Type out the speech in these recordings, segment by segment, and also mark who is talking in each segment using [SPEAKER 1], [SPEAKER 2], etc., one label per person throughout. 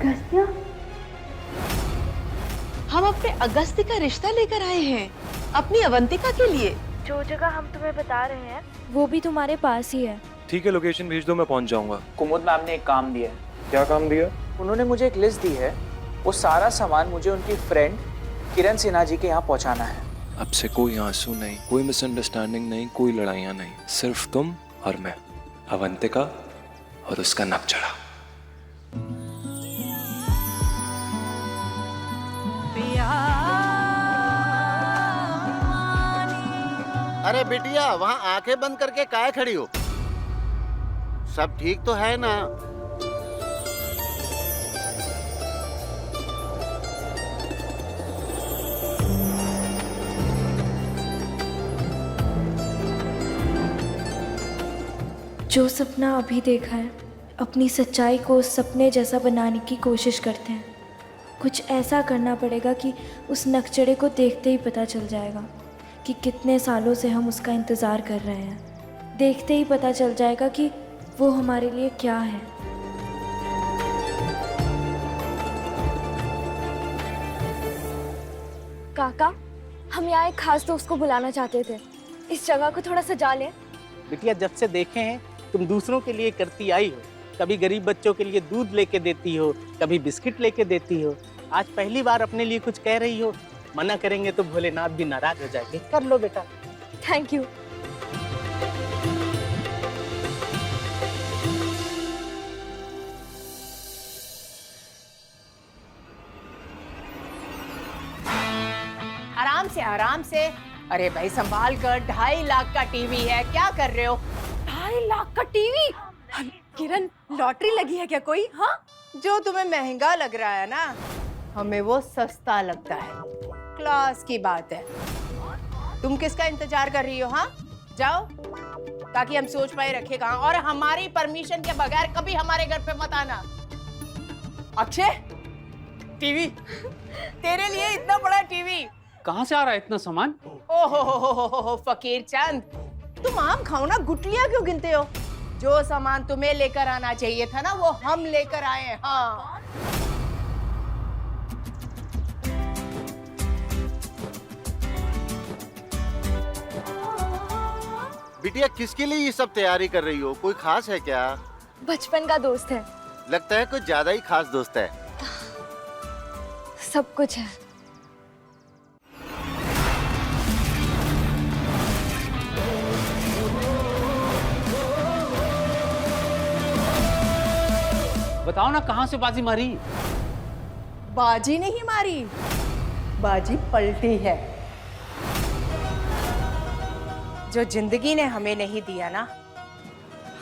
[SPEAKER 1] अगस्त्या,
[SPEAKER 2] हम अपने अगस्त्य का रिश्ता लेकर आए हैं अपनी अवंतिका के लिए।
[SPEAKER 1] जो जगह हम तुम्हें बता रहे हैं वो भी तुम्हारे पास ही है।
[SPEAKER 3] ठीक है, लोकेशन भेज दो, मैं पहुंच जाऊंगा।
[SPEAKER 4] कुमुद मैम ने एक काम दिया है।
[SPEAKER 3] क्या काम दिया?
[SPEAKER 4] उन्होंने मुझे एक लिस्ट दी है, वो सारा सामान मुझे उनकी फ्रेंड किरण सिन्हा जी के यहाँ पहुँचाना है।
[SPEAKER 3] अब से कोई आंसू नहीं, कोई मिसअंडरस्टैंडिंग नहीं, कोई लड़ाइयाँ नहीं, सिर्फ तुम और मैं, अवंतिका और उसका नकचड़ा।
[SPEAKER 5] अरे बिटिया, वहाँ आंखें बंद करके काहे खड़ी हो? सब ठीक तो है ना?
[SPEAKER 1] जो सपना अभी देखा है, अपनी सच्चाई को उस सपने जैसा बनाने की कोशिश करते हैं। कुछ ऐसा करना पड़ेगा कि उस नकचड़े को देखते ही पता चल जाएगा कि कितने सालों से हम उसका इंतज़ार कर रहे हैं। देखते ही पता चल जाएगा कि वो हमारे लिए क्या है।
[SPEAKER 6] काका, हम यहाँ एक खास दोस्त को बुलाना चाहते थे। इस जगह को थोड़ा सजा लें।
[SPEAKER 7] बिटिया, जब से देखे हैं तुम दूसरों के लिए करती आई हो। कभी गरीब बच्चों के लिए दूध लेके देती हो, कभी बिस्किट लेके देती हो। आज पहली बार अपने लिए कुछ कह रही हो। मना करेंगे तो भोलेनाथ भी नाराज हो जाएंगे। कर लो बेटा।
[SPEAKER 6] Thank you.
[SPEAKER 8] आराम से आराम से। अरे भाई संभाल कर, 2.5 लाख का टीवी है, क्या कर रहे हो?
[SPEAKER 2] 2.5 लाख का टीवी? किरण, लॉटरी लगी है क्या कोई? हाँ,
[SPEAKER 8] जो तुम्हें महंगा लग रहा है ना, हमें वो सस्ता लगता है। क्लास की बात है। तुम किसका इंतजार कर रही हो? हाँ, जाओ, ताकि हम सोच पाए रखे कहाँ। और हमारी परमिशन के बगैर कभी हमारे घर पे मत आना। अक्षय, टीवी तेरे लिए, इतना बड़ा टीवी।
[SPEAKER 7] कहाँ से आ रहा है इतना सामान?
[SPEAKER 8] ओहो फकीर चंद, तुम आम खाओ ना, गुटलियां क्यों गिनते हो? जो सामान तुम्हें लेकर आना चाहिए था ना, वो हम लेकर आए हैं। हाँ,
[SPEAKER 5] बिटिया, किसके लिए ये सब तैयारी कर रही हो? कोई खास है क्या?
[SPEAKER 6] बचपन का दोस्त है।
[SPEAKER 5] लगता है कुछ ज्यादा ही खास दोस्त है।
[SPEAKER 6] सब कुछ है।
[SPEAKER 7] बताओ ना, कहाँ से बाजी मारी?
[SPEAKER 8] बाजी नहीं मारी, बाजी पलटी है। जो जिंदगी ने हमें नहीं दिया ना,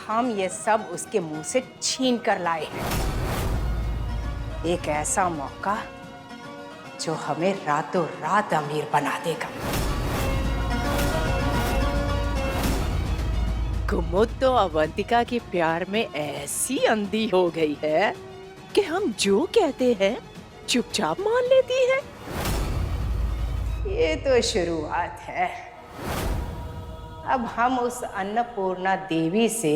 [SPEAKER 8] हम ये सब उसके मुंह से छीन कर लाए हैं। एक ऐसा मौका जो हमें रातों रात अमीर बना देगा। कुमुद तो अवंतिका के प्यार में ऐसी अंधी हो गई है कि हम जो कहते हैं चुपचाप मान लेती है। ये तो शुरुआत है। अब हम उस अन्नपूर्णा देवी से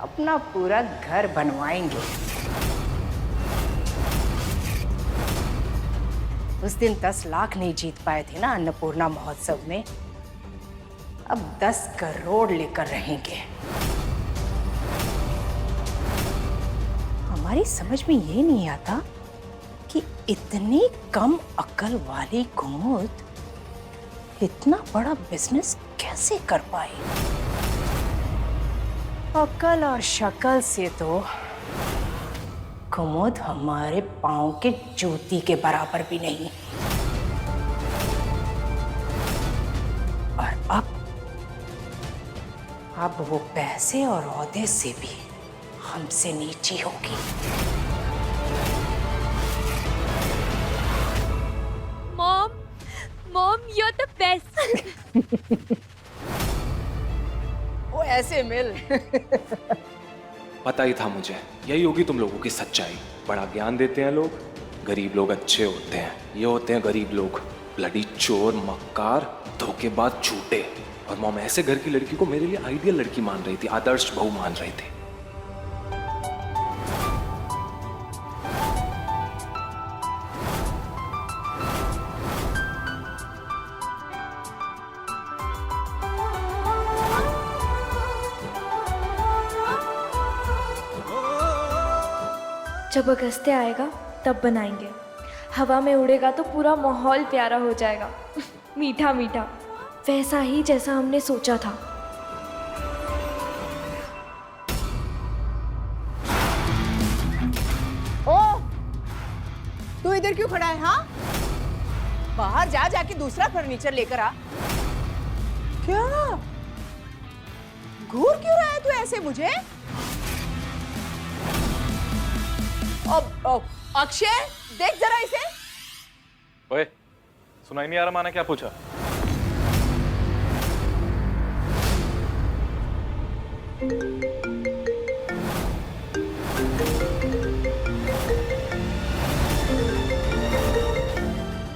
[SPEAKER 8] अपना पूरा घर बनवाएंगे। उस दिन 10 लाख नहीं जीत पाए थे ना अन्नपूर्णा महोत्सव में, अब 10 करोड़ लेकर रहेंगे। हमारी समझ में ये नहीं आता कि इतनी कम अकल वाली कुमुद इतना बड़ा बिजनेस कैसे कर पाई। अकल और शक्ल से तो कुमुद हमारे पांव के जूती के बराबर भी नहीं। और अब वो पैसे और ओहदे से भी हमसे नीची होगी।
[SPEAKER 6] Mom, you're the best.
[SPEAKER 8] वो ऐसे मिल।
[SPEAKER 3] पता ही था मुझे, यही होगी तुम लोगों की सच्चाई। बड़ा ज्ञान देते हैं लोग, गरीब लोग अच्छे होते हैं। ये होते हैं गरीब लोग, ब्लडी चोर, मक्कार, धोखेबाज, झूठे। और मॉम ऐसे घर की लड़की को मेरे लिए आइडियल लड़की मान रही थी, आदर्श बहू मान रही थी।
[SPEAKER 1] जब अगस्त्य आएगा तब बनाएंगे। हवा में उड़ेगा तो पूरा माहौल प्यारा हो जाएगा। मीठा मीठा, वैसा ही जैसा हमने सोचा था।
[SPEAKER 8] ओ, तू इधर क्यों खड़ा है? हाँ, बाहर जा, जाके दूसरा फर्नीचर लेकर आ। क्या घूर क्यों रहा है तू ऐसे मुझे? अब अक्षय, देख जरा इसे।
[SPEAKER 3] ओए, सुनाई नहीं आ रहा माना क्या पूछा?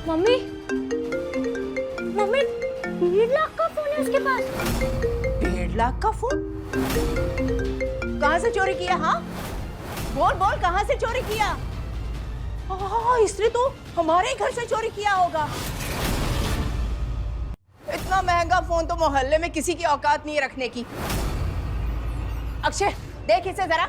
[SPEAKER 6] मम्मी, मम्मी 1.5 लाख का फोन है उसके पास।
[SPEAKER 8] 1.5 लाख का फोन कहाँ से चोरी किया? हाँ, बोल बोल, कहाँ से चोरी किया? हाँ, इसने तो हमारे घर से चोरी किया होगा। इतना महंगा फोन तो मोहल्ले में किसी की औकात नहीं रखने की। अक्षय, देख इसे जरा।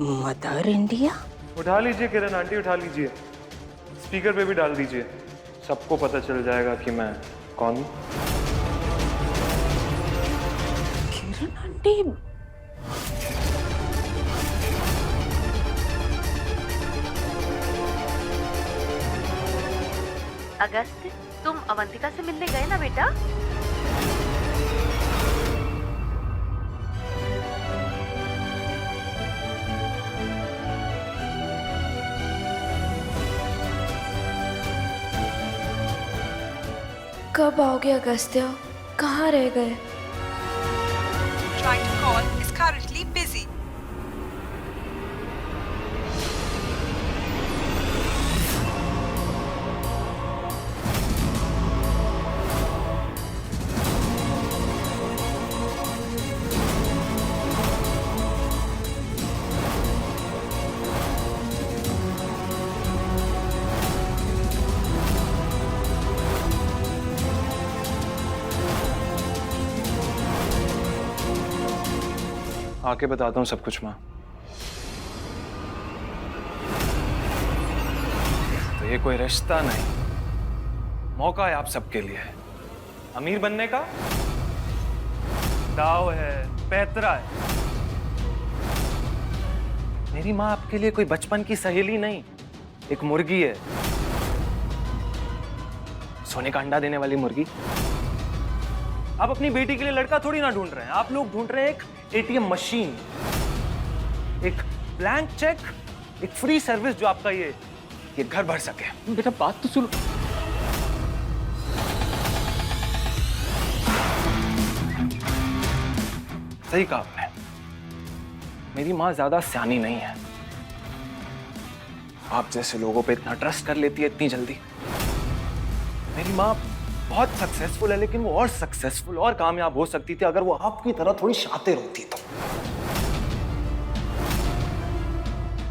[SPEAKER 8] Mother India.
[SPEAKER 9] उठा लीजिए किरण आंटी, उठा लीजिए, स्पीकर पे भी डाल दीजिए, सबको पता चल जाएगा कि मैं कौन हूं।
[SPEAKER 8] किरण आंटी,
[SPEAKER 10] अगस्त, तुम अवंतिका से मिलने गए ना बेटा?
[SPEAKER 1] कब आओगे अगस्त्य? कहाँ रह गए?
[SPEAKER 2] Trying to call is currently busy.
[SPEAKER 3] आके बताता हूँ सब कुछ माँ। तो ये कोई रिश्ता नहीं, मौका है आप सबके लिए। अमीर बनने का दाव है, पैतरा है। मेरी माँ आपके लिए कोई बचपन की सहेली नहीं, एक मुर्गी है, सोने का अंडा देने वाली मुर्गी। आप अपनी बेटी के लिए लड़का थोड़ी ना ढूंढ रहे हैं, आप लोग ढूंढ रहे हैं एक एटीएम मशीन, एक ब्लैंक चेक, एक फ्री सर्विस जो आपका ये घर भर सके।
[SPEAKER 4] बेटा बात तो सुनो।
[SPEAKER 3] सही कहा आपने, मेरी माँ ज्यादा सियानी नहीं है। आप जैसे लोगों पे इतना ट्रस्ट कर लेती है इतनी जल्दी। मेरी माँ बहुत सक्सेसफुल है, लेकिन वो और सक्सेसफुल और कामयाब हो सकती थी अगर वो आपकी तरह थोड़ी शातिर होती तो।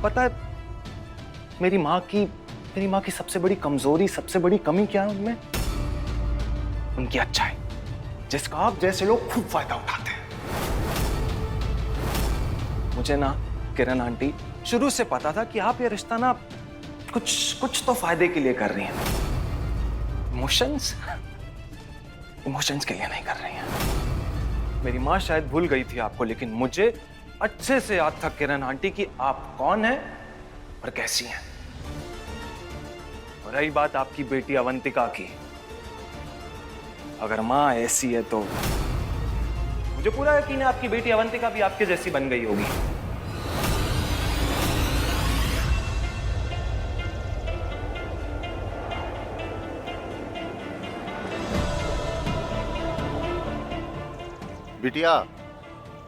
[SPEAKER 3] पता है मेरी माँ की सबसे बड़ी कमजोरी, सबसे बड़ी कमी क्या है उनमें? उनकी अच्छाई, जिसका आप जैसे लोग खूब फायदा उठाते हैं। मुझे ना किरण आंटी शुरू से पता था कि आप ये रिश्ता ना कुछ तो फायदे के लिए कर रही हैं। इमोशंस के लिए नहीं कर रही हैं। मेरी माँ शायद भूल गई थी आपको, लेकिन मुझे अच्छे से याद था किरण आंटी कि आप कौन हैं और कैसी हैं। और रही बात आपकी बेटी अवंतिका की, अगर माँ ऐसी है तो मुझे पूरा यकीन है आपकी बेटी अवंतिका भी आपके जैसी बन गई होगी।
[SPEAKER 5] बिटिया,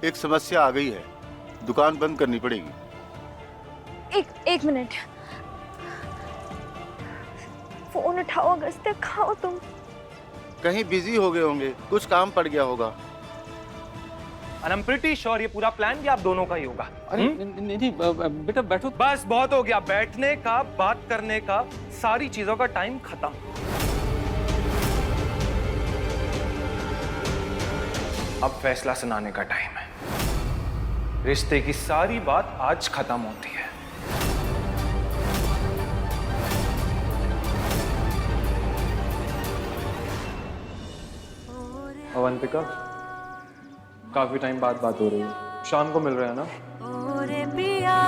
[SPEAKER 5] एक समस्या आ गई है, दुकान बंद करनी पड़ेगी।
[SPEAKER 6] एक मिनट, फोन उठाओ अगस्त्य, खाओ तुम।
[SPEAKER 5] कहीं बिजी हो गए होंगे, कुछ काम पड़ गया होगा।
[SPEAKER 3] And I'm pretty sure ये पूरा प्लान भी आप दोनों का ही होगा।
[SPEAKER 4] अरे नहीं बेटा बैठो।
[SPEAKER 3] बस बहुत हो गया बैठने का, बात करने का, सारी चीजों का टाइम खत्म। अब फैसला सुनाने का टाइम है। रिश्ते की सारी बात आज खत्म होती है।
[SPEAKER 9] अवंतिका, काफी टाइम बाद बात हो रही है, शाम को मिल रहे हैं ना?
[SPEAKER 10] ओरे पिया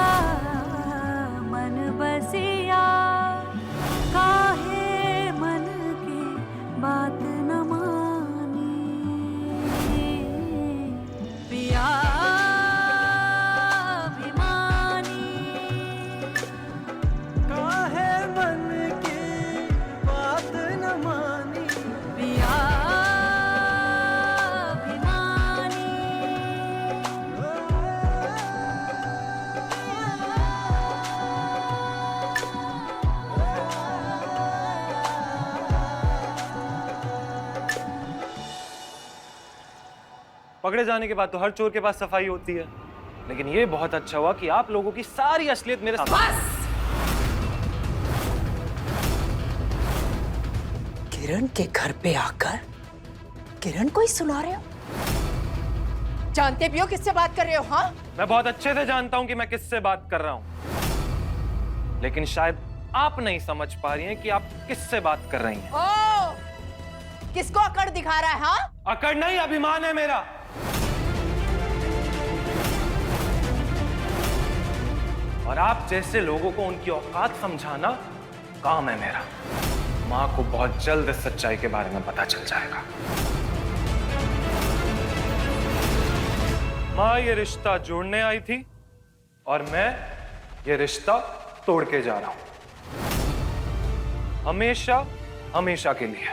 [SPEAKER 10] मन बसिया काहे मन की बात न मानी पिया अभिमानी काहे मन की बात न मानी पिया
[SPEAKER 9] पकड़े जाने के बाद तो हर चोर के पास सफाई होती है, लेकिन ये बहुत अच्छा हुआ कि आप लोगों की सारी असलियत मेरे सामने।
[SPEAKER 8] किरण के घर पे आकर किरण को ही सुना रहे हो? जानते भी हो किससे बात कर रहे हो? हाँ,
[SPEAKER 9] मैं बहुत अच्छे से जानता हूं कि मैं किससे बात कर रहा हूं, लेकिन शायद आप नहीं समझ पा रही हैं कि आप किससे बात कर रही हैं।
[SPEAKER 8] ओ, किसको अकड़ दिखा रहा है? हाँ,
[SPEAKER 9] अकड़ नहीं, अभिमान है मेरा। और आप जैसे लोगों को उनकी औकात समझाना काम है मेरा। माँ को बहुत जल्द इस सच्चाई के बारे में पता चल जाएगा। माँ ये रिश्ता जोड़ने आई थी और मैं ये रिश्ता तोड़ के जा रहा हूं, हमेशा हमेशा के लिए।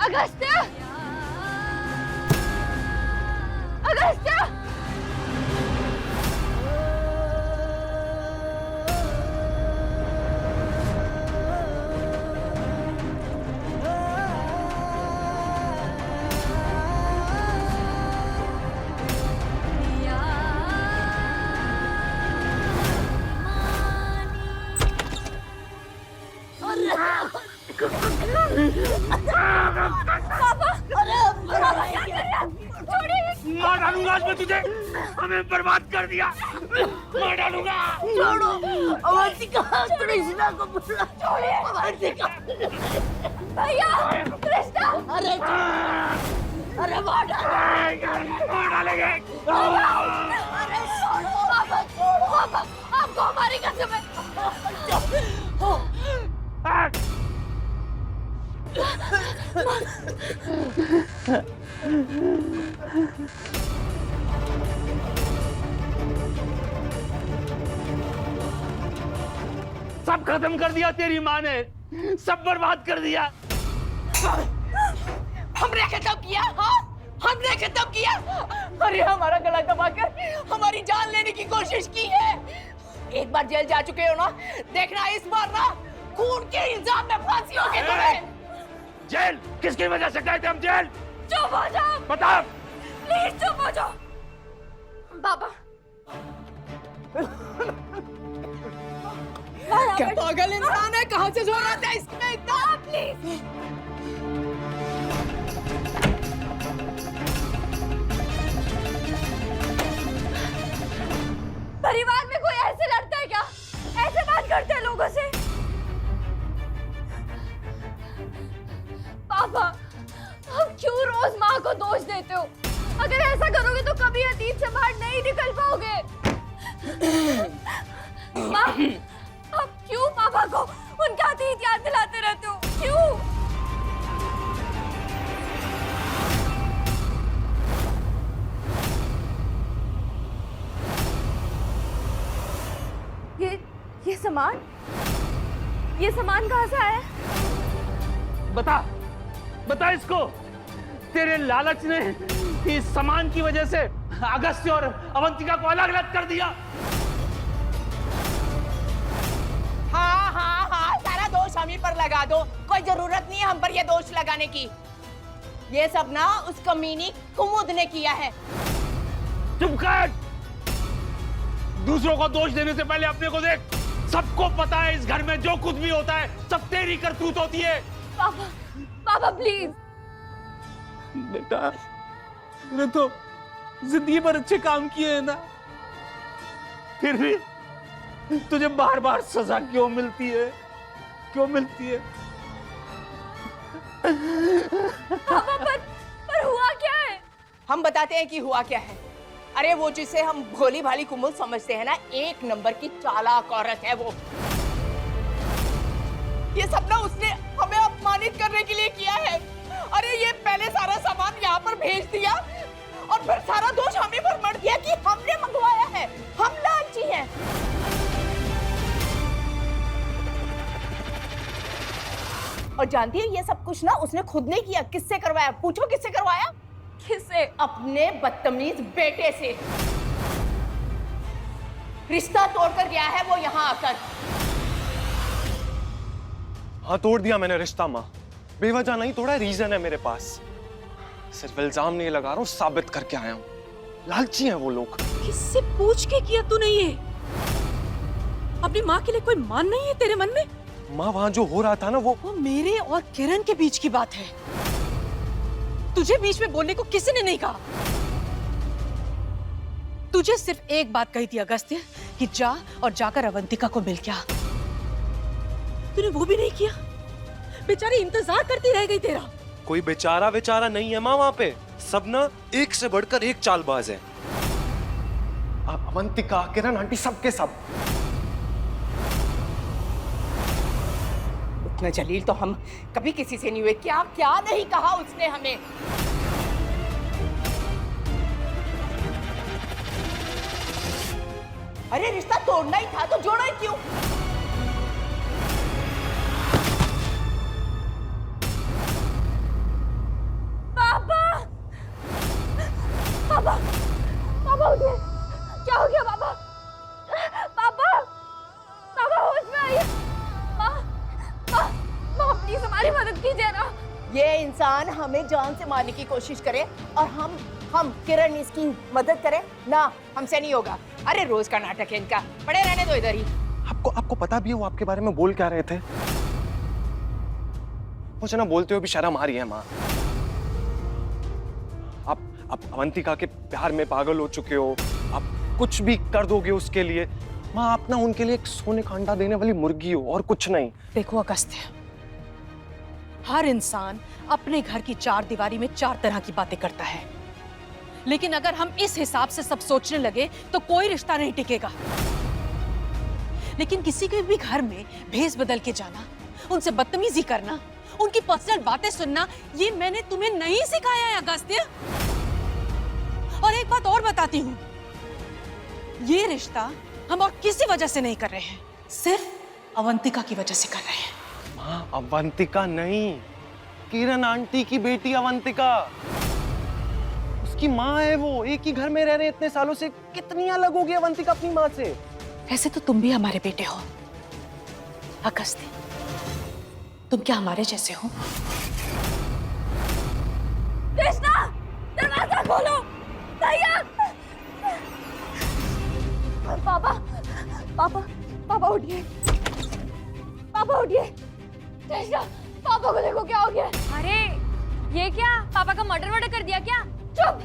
[SPEAKER 6] अगस्त्य! अगस्त्य!
[SPEAKER 7] मार डालूंगा आज मैं तुझे, हमें बर्बाद कर दिया, मार डालूंगा।
[SPEAKER 10] छोड़ो अवंतिका, कृष्णा को बुला। छोड़िए अवंतिका।
[SPEAKER 6] भैया, कृष्णा!
[SPEAKER 10] अरे मार
[SPEAKER 7] डालेंगे।
[SPEAKER 6] अरे छोड़ो पापा, छोड़ो पापा, आपको हमारी कसम है।
[SPEAKER 7] सब खत्म कर दिया तेरी माँ ने, सब बर्बाद कर दिया।
[SPEAKER 8] हमने खत्म किया? हाँ, हमने खत्म किया? अरे हमारा गला दबाकर हमारी जान लेने की कोशिश की है। एक बार जेल जा चुके हो ना, देखना इस बार ना खून के इल्जाम में फांसी होगी तुम्हें।
[SPEAKER 7] जेल? किसकी वजह से गए थे हम जेल?
[SPEAKER 6] चुप हो जाओ,
[SPEAKER 7] बता।
[SPEAKER 6] प्लीज चुप हो जाओ। पापा,
[SPEAKER 8] क्या पागल इंसान है, कहाँ से जोड़ रहा था इसमें इतना?
[SPEAKER 6] प्लीज। परिवार में कोई ऐसे लड़ता है क्या? ऐसे बात करते हैं लोगों से? पापा, आप क्यों रोज माँ को दोष देते हो? अगर ऐसा करोगे तो कभी अतीत से बाहर नहीं निकल पाओगे। माँ, आप क्यों पापा को उनका अतीत याद दिलाते रहते हो? क्यों? ये सामान कहाँ से आया?
[SPEAKER 7] बता बता इसको, तेरे लालच ने इस सामान की वजह से अगस्त्य और अवंतिका को अलग अलग कर दिया।
[SPEAKER 8] हाँ हाँ हाँ, सारा दोष हम ही पर लगा दो, कोई जरूरत नहीं है हम पर ये दोष लगाने की। ये सब ना उस कमीनी कुमुद ने किया है।
[SPEAKER 7] चुप कर, दूसरों को दोष देने से पहले अपने को देख। सबको पता है इस घर में जो कुछ भी होता है सब तेरी करतूत होती है।
[SPEAKER 6] पापा, पापा प्लीज।
[SPEAKER 7] बेटा, तूने तो जिंदगी भर अच्छे काम किए हैं ना, फिर भी तुझे बार बार सजा क्यों मिलती है? क्यों मिलती है?
[SPEAKER 6] पापा पर हुआ क्या है?
[SPEAKER 8] हम बताते हैं कि हुआ क्या है। अरे वो जिसे हम भोली भाली कुमुद समझते हैं ना, एक नंबर की चालाक औरत है वो। ये सब ना उसने हमें अपमानित करने के लिए किया है। अरे ये पहले सारा सामान यहाँ पर भेज दिया और फिर सारा दोष हमें पर मढ़ दिया कि हमने मंगवाया है, हम लालची हैं। और जानती है ये सब कुछ ना उसने खुद नहीं किया। किससे करवाया? पूछो किससे करवाया?
[SPEAKER 6] किससे?
[SPEAKER 8] अपने बदतमीज बेटे से। रिश्ता तोड़कर गया है वो यहाँ आकर।
[SPEAKER 3] हाँ, तोड़ दिया मैंने रिश्ता माँ। बेवजह नहीं तोड़ा, रीजन है मेरे पास। सिर्फ इल्जाम नहीं लगा रहा हूँ, साबित करके आया हूँ। लालची हैं वो लोग।
[SPEAKER 2] किससे पूछ के किया तूने ये? अपनी माँ के लिए कोई मान नहीं है तेरे मन में?
[SPEAKER 3] माँ, वहाँ जो हो रहा था ना वो
[SPEAKER 2] मेरे और किरण के बीच की बात है। तुझे बीच में बोलने को किसी ने नहीं कहा। तुझे सिर्फ एक बात कही थी अगस्त्य कि जा और जाकर अवंतिका को मिल के आ। तूने वो भी नहीं किया। बेचारी इंतजार करती रह गई तेरा।
[SPEAKER 3] कोई बेचारा बेचारा नहीं है माँ वहाँ पे। सब ना एक से बढ़कर एक चालबाज है। अवंतिका, किरण आंटी, सबके सब।
[SPEAKER 8] इतना जलील तो हम कभी किसी से नहीं हुए। क्या क्या नहीं कहा उसने हमें। अरे रिश्ता तोड़ना ही था तो जोड़ा ही क्यों?
[SPEAKER 6] पापा, पापा, पापा उठिए। क्या हो गया पापा? पापा, पापा होश में आइए। माँ, प्लीज हमारी मदद कीजिए ना।
[SPEAKER 8] ये इंसान हमें जान से मारने की कोशिश करे और हम किरण इसकी मदद करें ना, हमसे नहीं होगा। अरे रोज का नाटक है इनका, पड़े रहने दो इधर ही।
[SPEAKER 3] आपको पता भी है वो आपके बारे में बोल क्या रहे थे? मुझे ना बोलते हुए भी शर्म आ रही है माँ। आप अवंतिका के प्यार में पागल हो चुके हो। आप कुछ भी कर दोगे उसके लिए। माँ, आप ना उनके लिए एक सोने का अंडा देने वाली मुर्गी हो और कुछ नहीं।
[SPEAKER 2] देखो अगस्त्य, हर इंसान अपने घर की चार दीवारी में चार तरह की बातें करता है, लेकिन अगर हम इस हिसाब से सब सोचने लगे तो कोई रिश्ता नहीं टिकेगा। लेकिन किसी के भी घर में भेस बदल के जाना, उनसे बदतमीजी करना, उनकी पर्सनल बातें सुनना, ये मैंने तुम्हें नहीं सिखाया है अगस्त्य। और एक बात और बताती हूँ, ये रिश्ता हम और किसी वजह से नहीं कर रहे हैं, सिर्फ अवंतिका की वजह से कर रहे हैं।
[SPEAKER 3] माँ, अवंतिका नहीं, किरण आंटी की बेटी अवंतिका। उसकी माँ है वो। एक ही घर में रह रहे इतने सालों से, कितनी अलग होगी अवंतिका अपनी माँ से।
[SPEAKER 2] ऐसे तो तुम भी हमारे बेटे हो अगस्त्य। तुम क्या हमारे जैसे हो?
[SPEAKER 6] कृष्णा, दरवाजा खोलो। भैया, पापा, पापा, पापा उठिए। पापा उठिए। कृष्णा, पापा को देखो क्या हो गया। अरे ये क्या? पापा का मर्डर कर दिया क्या? चुप।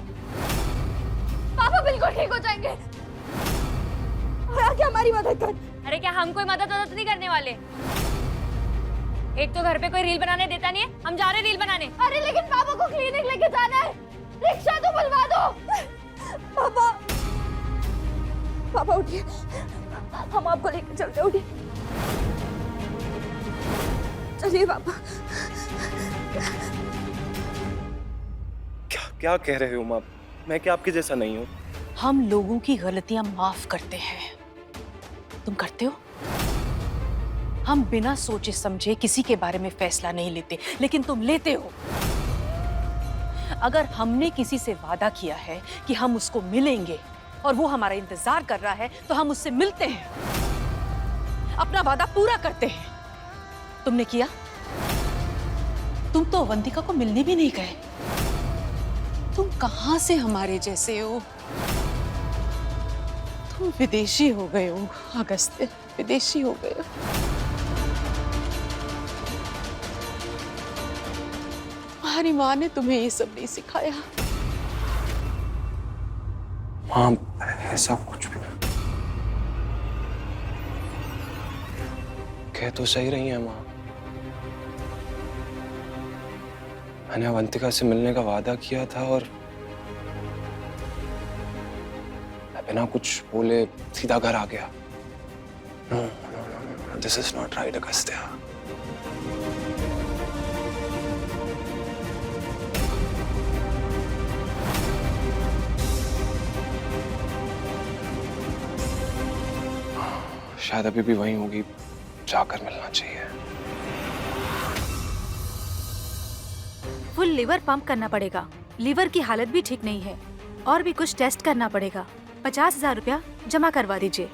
[SPEAKER 6] पापा बिल्कुल ठीक हो जाएंगे। आके हमारी मदद कर। अरे क्या हम कोई मदद नहीं करने वाले? एक तो घर पे कोई रील बनाने देता नहीं है, हम जा रहे रील बनाने। अरे लेकिन पापा को क्लिनिक लेके जाना है, रिक्शा तो बुलवा दो। पापा, पापा उठिए, हम आपको लेकर चलते। उठिए, चलिए पापा।
[SPEAKER 3] क्या कह रहे हो माँ? मैं क्या आपके जैसा नहीं हूँ?
[SPEAKER 2] हम लोगों की गलतियां माफ करते हैं, तुम करते हो? हम बिना सोचे समझे किसी के बारे में फैसला नहीं लेते, लेकिन तुम लेते हो। अगर हमने किसी से वादा किया है कि हम उसको मिलेंगे और वो हमारा इंतजार कर रहा है, तो हम उससे मिलते हैं, अपना वादा पूरा करते हैं। तुमने किया? तुम तो अवंतिका को मिलने भी नहीं गए। तुम कहां से हमारे जैसे हो? तुम विदेशी हो गए हो अगस्त्य, विदेशी हो गए हो। तुम्हारी माँ ने तुम्हें ये सब नहीं सिखाया।
[SPEAKER 3] माँ, ऐसा कुछ भी कह तो सही रही है माँ। मैंने अवंतिका से मिलने का वादा किया था और मैं बिना कुछ बोले सीधा घर आ गया। No, this is not right Agastya. शायद अभी भी वहीं होगी, जाकर मिलना चाहिए।
[SPEAKER 6] फुल लिवर पंप करना पड़ेगा, लिवर की हालत भी ठीक नहीं है, और भी कुछ टेस्ट करना पड़ेगा। 50,000 रुपया जमा करवा दीजिए।